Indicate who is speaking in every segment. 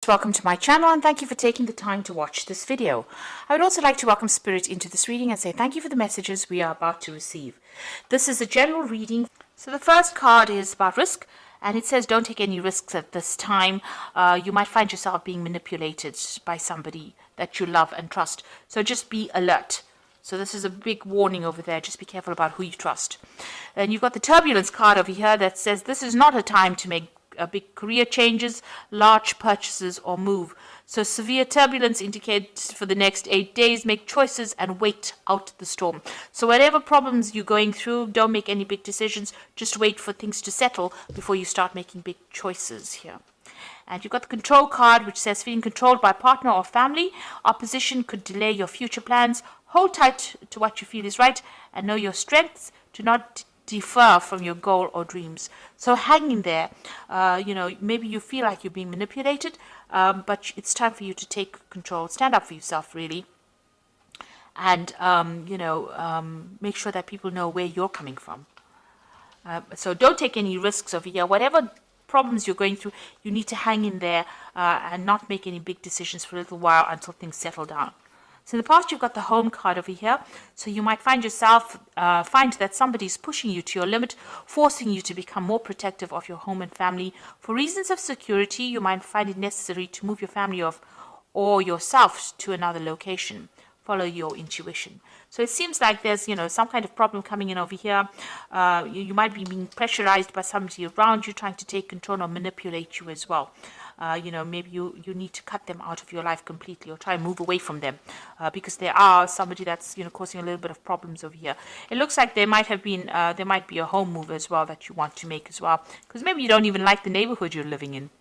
Speaker 1: Welcome to my channel and thank you for taking the time to watch this video. I would also like to welcome Spirit into this reading and say thank you for the messages we are about to receive. This is a general reading. So the first card is about risk and it says don't take any risks at this time. You might find yourself being manipulated by somebody that you love and trust. So just be alert. So this is a big warning over there. Just be careful about who you trust. And you've got the turbulence card over here that says this is not a time to make big career changes, large purchases or move. So severe turbulence indicates for the next 8 days, make choices and wait out the storm. So whatever problems you're going through, don't make any big decisions. Just wait for things to settle before you start making big choices here. And you've got the control card which says feeling controlled by partner or family. Opposition could delay your future plans. Hold tight to what you feel is right and know your strengths. Do not defer from your goal or dreams. So hang in there. Maybe you feel like you're being manipulated, but it's time for you to take control. Stand up for yourself, really. And, make sure that people know where you're coming from. So don't take any risks over here. Whatever problems you're going through, you need to hang in there and not make any big decisions for a little while until things settle down. So in the past, you've got the home card over here. So you might find yourself, find that somebody's pushing you to your limit, forcing you to become more protective of your home and family. For reasons of security, you might find it necessary to move your family or yourself to another location. Follow your intuition. So it seems like there's, some kind of problem coming in over here. You might be being pressurized by somebody around you trying to take control or manipulate you as well. Maybe you need to cut them out of your life completely or try and move away from them because there are somebody that's, causing a little bit of problems over here. It looks like there might be a home move as well that you want to make as well, because maybe you don't even like the neighborhood you're living in.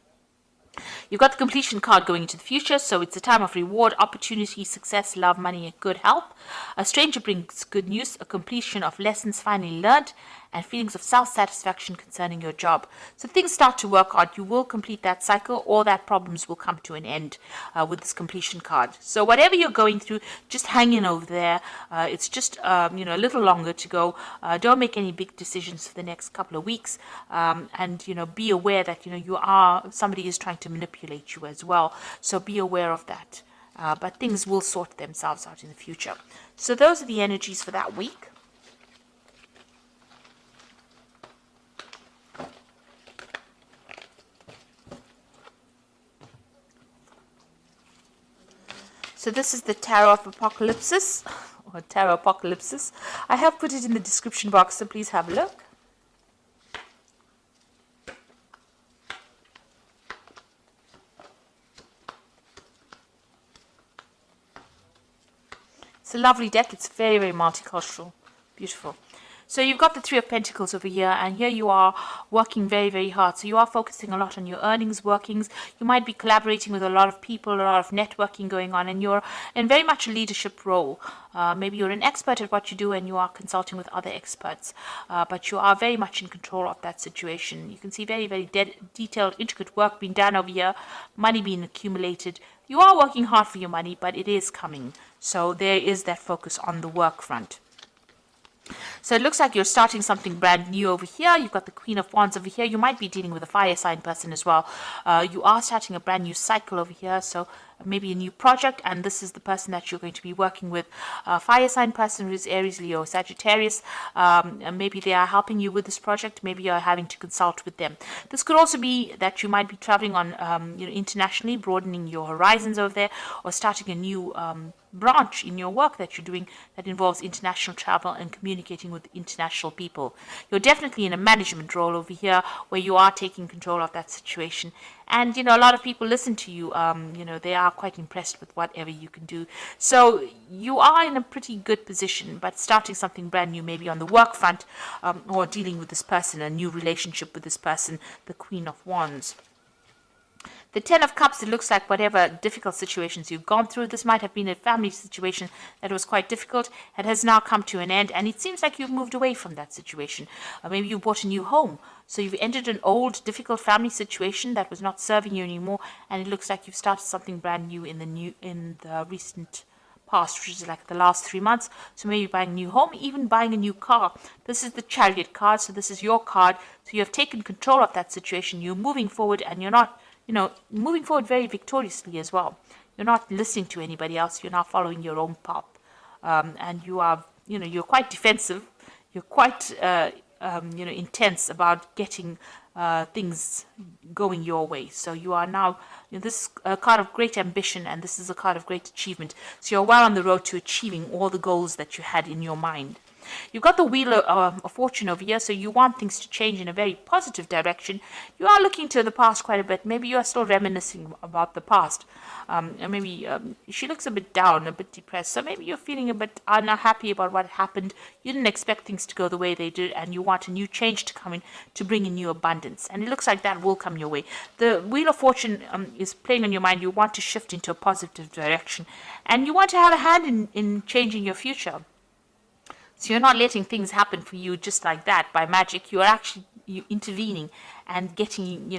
Speaker 1: You've got the completion card going into the future, so it's a time of reward, opportunity, success, love, money, and good health. A stranger brings good news, a completion of lessons finally learned, and feelings of self-satisfaction concerning your job. So things start to work out. You will complete that cycle. All that problems will come to an end with this completion card. So whatever you're going through, just hang in over there. It's just, a little longer to go. Don't make any big decisions for the next couple of weeks. And be aware that, somebody is trying to manipulate you as well. So be aware of that. But things will sort themselves out in the future. So those are the energies for that week. So this is the Tarot of Apocalypsis, or Tarot Apocalypsis. I have put it in the description box, so please have a look. It's a lovely deck. It's very, very multicultural. Beautiful. So you've got the Three of Pentacles over here, and here you are working very, very hard. So you are focusing a lot on your earnings, workings. You might be collaborating with a lot of people, a lot of networking going on, and you're in very much a leadership role. Maybe you're an expert at what you do and you are consulting with other experts, but you are very much in control of that situation. You can see very, very detailed, intricate work being done over here, money being accumulated. You are working hard for your money, but it is coming. So there is that focus on the work front. So it looks like you're starting something brand new over here. You've got the Queen of Wands over here. You might be dealing with a fire sign person as well. You are starting a brand new cycle over here. So maybe a new project, and this is the person that you're going to be working with. Fire sign person who is Aries, Leo, Sagittarius. And maybe they are helping you with this project. Maybe you're having to consult with them. This could also be that you might be traveling on, internationally, broadening your horizons over there, or starting a new branch in your work that you're doing that involves international travel and communicating with international people. You're definitely in a management role over here where you are taking control of that situation. And, a lot of people listen to you. They are quite impressed with whatever you can do. So you are in a pretty good position, but starting something brand new, maybe on the work front, or dealing with this person, a new relationship with this person, the Queen of Wands. The Ten of Cups, it looks like whatever difficult situations you've gone through, this might have been a family situation that was quite difficult and has now come to an end, and it seems like you've moved away from that situation. Or maybe you bought a new home, so you've ended an old, difficult family situation that was not serving you anymore, and it looks like you've started something brand new in the recent past, which is like the last 3 months. So maybe buying a new home, even buying a new car. This is the Chariot card, so this is your card. So you have taken control of that situation. You're moving forward and you're not moving forward very victoriously as well. You're not listening to anybody else. You're not following your own path. And you are, you're quite defensive. You're quite, intense about getting things going your way. So you are now, this is a card of great ambition, and this is a card of great achievement. So you're well on the road to achieving all the goals that you had in your mind. You've got the Wheel of Fortune over here, so you want things to change in a very positive direction. You are looking to the past quite a bit. Maybe you are still reminiscing about the past. Maybe she looks a bit down, a bit depressed. So maybe you're feeling a bit unhappy about what happened. You didn't expect things to go the way they did, and you want a new change to come in to bring in new abundance. And it looks like that will come your way. The Wheel of Fortune is playing on your mind. You want to shift into a positive direction, and you want to have a hand in changing your future. So you're not letting things happen for you just like that by magic. You're actually intervening and getting,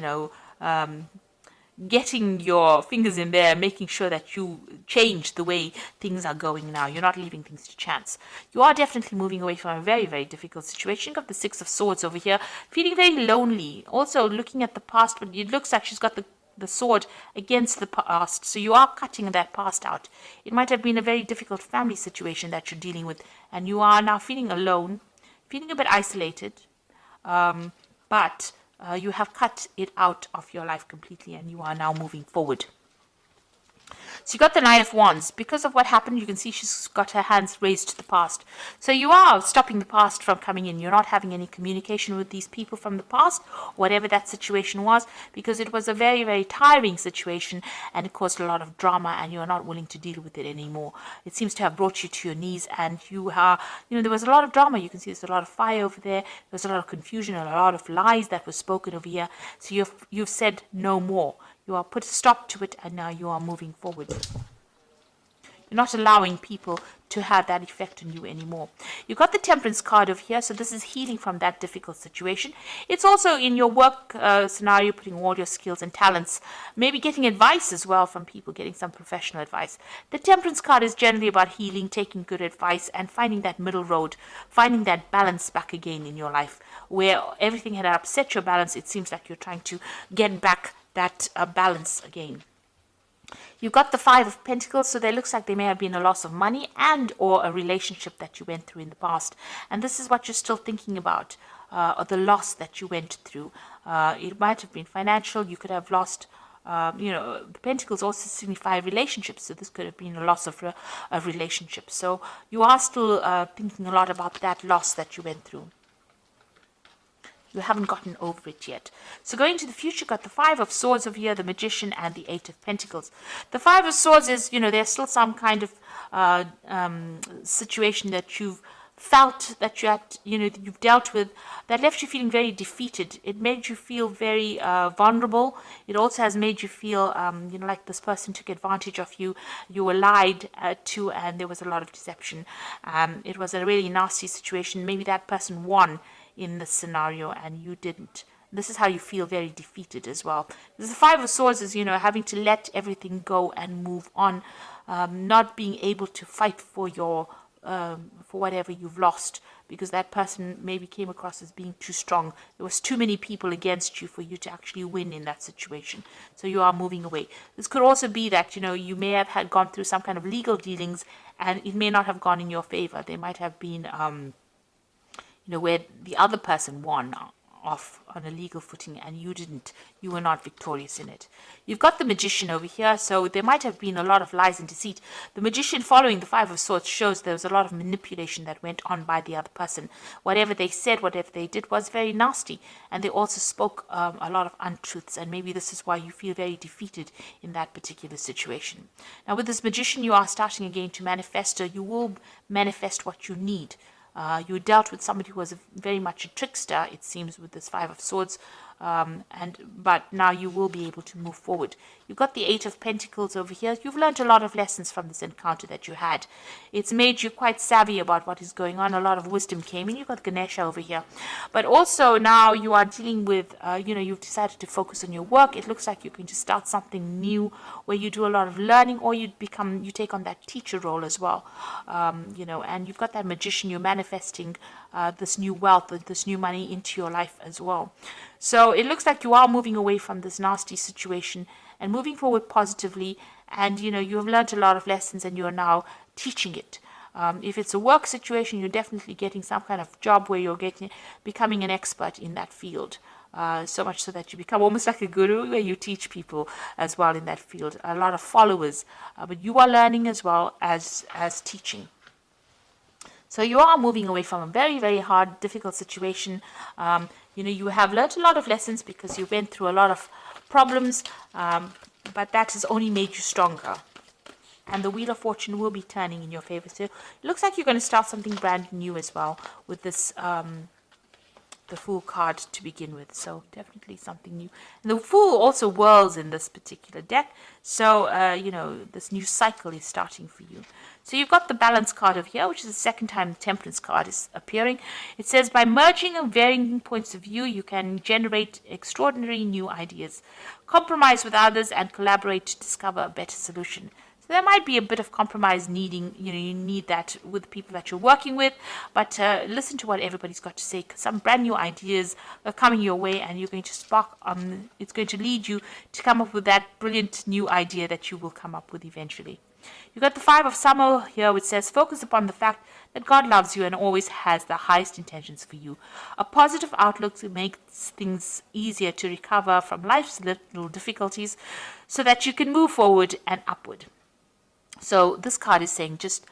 Speaker 1: getting your fingers in there, making sure that you change the way things are going now. You're not leaving things to chance. You are definitely moving away from a very, very difficult situation. You've got the Six of Swords over here, feeling very lonely. Also looking at the past, but it looks like she's got the sword against the past. So you are cutting that past out. It might have been a very difficult family situation that you're dealing with, and you are now feeling alone, feeling a bit isolated, but you have cut it out of your life completely, and you are now moving forward. So you got the Knight of Wands. Because of what happened, you can see she's got her hands raised to the past. So you are stopping the past from coming in. You're not having any communication with these people from the past, whatever that situation was, because it was a very, very tiring situation, and it caused a lot of drama, and you're not willing to deal with it anymore. It seems to have brought you to your knees, and you are, there was a lot of drama. You can see there's a lot of fire over there. There's a lot of confusion and a lot of lies that were spoken over here. So you've said no more. You are put a stop to it, and now you are moving forward. You're not allowing people to have that effect on you anymore. You've got the Temperance card over here, so this is healing from that difficult situation. It's also in your work scenario, putting all your skills and talents, maybe getting advice as well from people, getting some professional advice. The Temperance card is generally about healing, taking good advice, and finding that middle road, finding that balance back again in your life. Where everything had upset your balance, it seems like you're trying to get back that balance again. You've got the Five of Pentacles, so there looks like there may have been a loss of money and or a relationship that you went through in the past. And this is what you're still thinking about, or the loss that you went through. It might have been financial. You could have lost, the Pentacles also signify relationships, so this could have been a loss of a relationship. So you are still thinking a lot about that loss that you went through. You haven't gotten over it yet. So going to the future, got the Five of Swords over here, the Magician, and the Eight of Pentacles. The Five of Swords is, there's still some kind of situation that you've felt that you had, you've dealt with, that left you feeling very defeated. It made you feel very vulnerable. It also has made you feel, like this person took advantage of you. You were lied to, and there was a lot of deception. It was a really nasty situation. Maybe that person won in this scenario and you didn't. This is how you feel very defeated as well. The Five of Swords is, having to let everything go and move on, not being able to fight for your for whatever you've lost, because that person maybe came across as being too strong. There was too many people against you for you to actually win in that situation. So you are moving away. This could also be that, you may have gone through some kind of legal dealings, and it may not have gone in your favor. There might have been where the other person won off on a legal footing and you didn't. You were not victorious in it. You've got the Magician over here, so there might have been a lot of lies and deceit. The Magician, following the Five of Swords, shows there was a lot of manipulation that went on by the other person. Whatever they said, whatever they did was very nasty, and they also spoke a lot of untruths, and maybe this is why you feel very defeated in that particular situation. Now with this Magician, you are starting again to manifest, or you will manifest what you need. You dealt with somebody who was very much a trickster, it seems, with this Five of Swords, but now you will be able to move forward. You've got the Eight of Pentacles over here. You've learned a lot of lessons from this encounter that you had. It's made you quite savvy about what is going on. A lot of wisdom came in. You've got Ganesha over here. But also now you are dealing with, you've decided to focus on your work. It looks like you're going to start something new where you do a lot of learning, or you take on that teacher role as well. And you've got that magician. You're manifesting this new wealth, this new money into your life as well. So it looks like you are moving away from this nasty situation and moving forward positively. And, you have learned a lot of lessons and you are now teaching it. If it's a work situation, you're definitely getting some kind of job where you're becoming an expert in that field. So much so that you become almost like a guru, where you teach people as well in that field. A lot of followers, but you are learning as well as teaching. So you are moving away from a very, very hard, difficult situation. You have learned a lot of lessons because you went through a lot of problems, but that has only made you stronger. And the Wheel of Fortune will be turning in your favor. So it looks like you're going to start something brand new as well with this, the Fool card to begin with. So definitely something new. And the Fool also whirls in this particular deck. So, this new cycle is starting for you. So you've got the Balance card over here, which is the second time the Temperance card is appearing. It says, by merging and varying points of view, you can generate extraordinary new ideas. Compromise with others and collaborate to discover a better solution. So there might be a bit of compromise needing, you need that with the people that you're working with, but listen to what everybody's got to say, because some brand new ideas are coming your way and you're going to spark, it's going to lead you to come up with that brilliant new idea that you will come up with eventually. You've got the Five of Summer here, which says, focus upon the fact that God loves you and always has the highest intentions for you. A positive outlook makes things easier to recover from life's little difficulties so that you can move forward and upward. So this card is saying just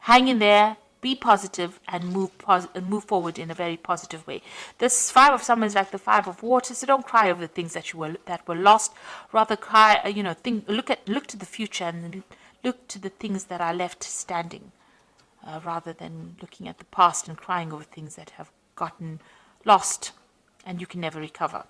Speaker 1: hang in there, be positive, and move forward in a very positive way. This Five of Summer is like the Five of Water, so don't cry over the things that were lost. Rather cry, look to the future and look to the things that are left standing, rather than looking at the past and crying over things that have gotten lost and you can never recover.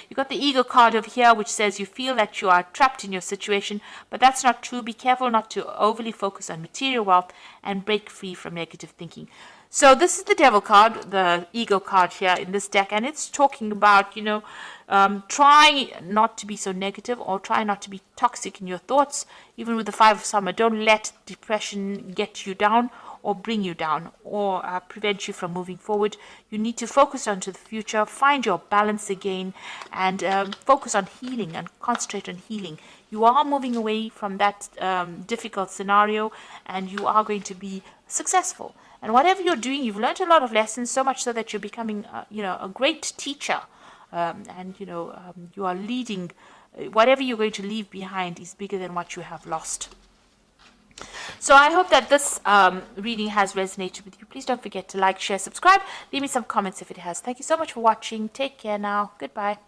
Speaker 1: You've got the Eagle card over here, which says you feel that you are trapped in your situation, but that's not true. Be careful not to overly focus on material wealth and break free from negative thinking. So this is the Devil card, the Eagle card here in this deck, and it's talking about, try not to be so negative or try not to be toxic in your thoughts. Even with the Five of Summer, don't let depression get you down or bring you down or prevent you from moving forward. You need to focus onto the future, find your balance again, and focus on healing and concentrate on healing. You are moving away from that difficult scenario and you are going to be successful. And whatever you're doing, you've learned a lot of lessons, so much so that you're becoming a great teacher. You are leading. Whatever you're going to leave behind is bigger than what you have lost. So I hope that this reading has resonated with you. Please don't forget to like, share, subscribe. Leave me some comments if it has. Thank you so much for watching. Take care now. Goodbye.